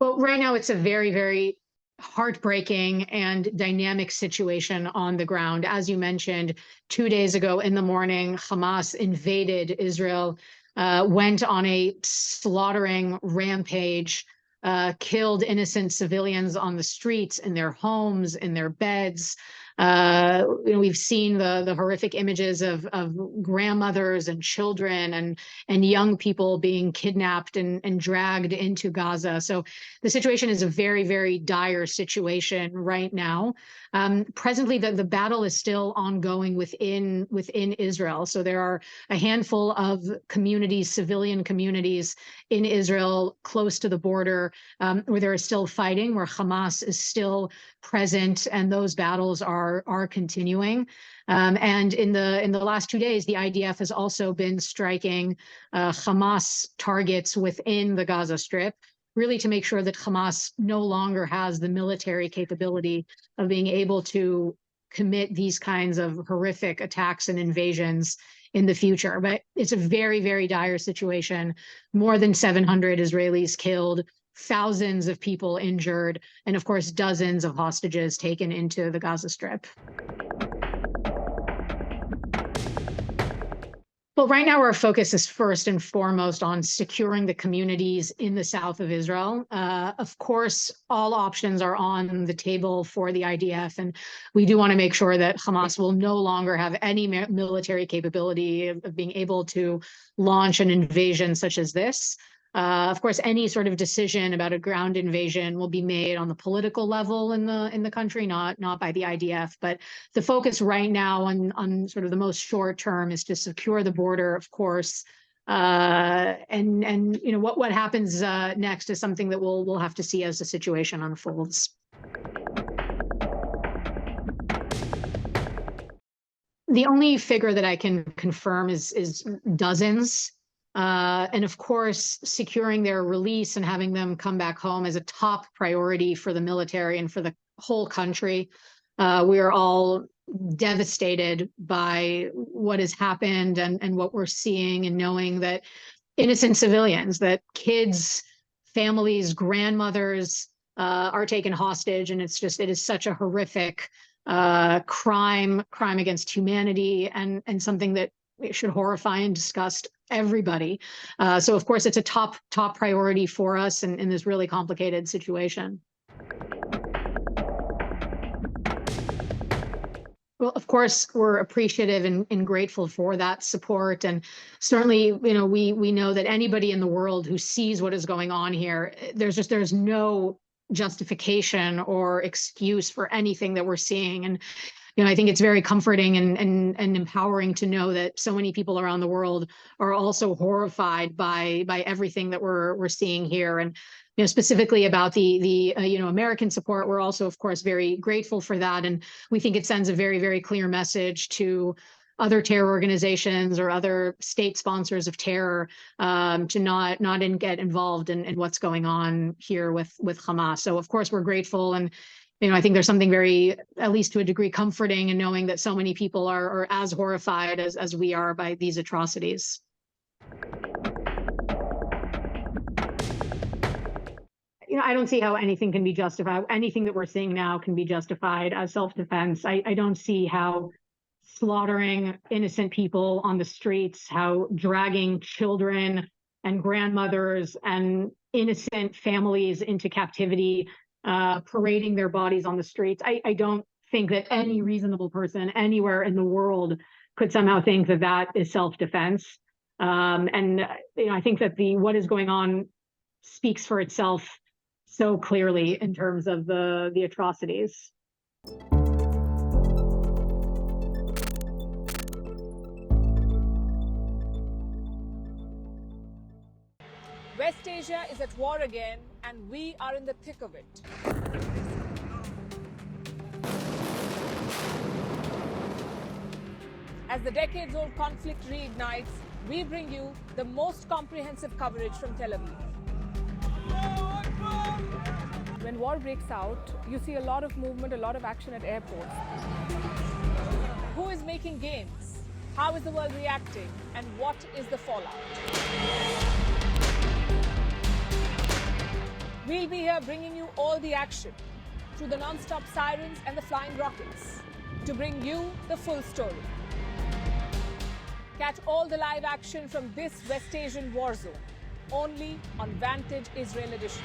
Well, right now it's a very, very heartbreaking and dynamic situation on the ground. As you mentioned, 2 days ago in the morning, Hamas invaded Israel, went on a slaughtering rampage, killed innocent civilians on the streets, in their homes, in their beds. We've seen the horrific images of grandmothers and children and young people being kidnapped and dragged into Gaza. So the situation is a very, very dire situation right now. Presently, the battle is still ongoing within Israel. So there are a handful of communities, civilian communities in Israel close to the border, where there is still fighting, where Hamas is still present, and those battles are continuing. And in the last 2 days, the IDF has also been striking Hamas targets within the Gaza Strip, really to make sure that Hamas no longer has the military capability of being able to commit these kinds of horrific attacks and invasions in the future. But it's a very, very dire situation. More than 700 Israelis killed, thousands of people injured, and of course, dozens of hostages taken into the Gaza Strip. Well, right now our focus is first and foremost on securing the communities in the south of Israel. Of course, all options are on the table for the IDF, and we do want to make sure that Hamas will no longer have any military capability of being able to launch an invasion such as this. Of course, any sort of decision about a ground invasion will be made on the political level in the country, not by the IDF. But the focus right now on sort of the most short term is to secure the border, of course. And what happens next is something that we'll have to see as the situation unfolds. The only figure that I can confirm is dozens. And of course, securing their release and having them come back home is a top priority for the military and for the whole country. We are all devastated by what has happened and what we're seeing, and knowing that innocent civilians, that kids, families, grandmothers are taken hostage. And it is such a horrific crime against humanity, and something that it should horrify and disgust everybody. So of course, it's a top priority for us in this really complicated situation. Well, of course, we're appreciative and grateful for that support. And certainly, we know that anybody in the world who sees what is going on here, there's no justification or excuse for anything that we're seeing. And I think it's very comforting and empowering to know that so many people around the world are also horrified by everything that we're seeing here. And specifically about the American support, we're also, of course, very grateful for that. And we think it sends a very, very clear message to other terror organizations or other state sponsors of terror to not get involved in what's going on here with Hamas. So of course, we're grateful. And I think there's something very, at least to a degree, comforting in knowing that so many people are as horrified as we are by these atrocities. I don't see how anything can be justified. Anything that we're seeing now can be justified as self-defense. I don't see how slaughtering innocent people on the streets, how dragging children and grandmothers and innocent families into captivity, parading their bodies on the streets. I don't think that any reasonable person anywhere in the world could somehow think that that is self-defense. And I think that what is going on speaks for itself so clearly in terms of the atrocities. West Asia is at war again, and we are in the thick of it. As the decades-old conflict reignites, we bring you the most comprehensive coverage from Tel Aviv. When war breaks out, you see a lot of movement, a lot of action at airports. Who is making gains? How is the world reacting? And what is the fallout? We'll be here bringing you all the action through the non-stop sirens and the flying rockets to bring you the full story. Catch all the live action from this West Asian war zone only on Vantage Israel Edition.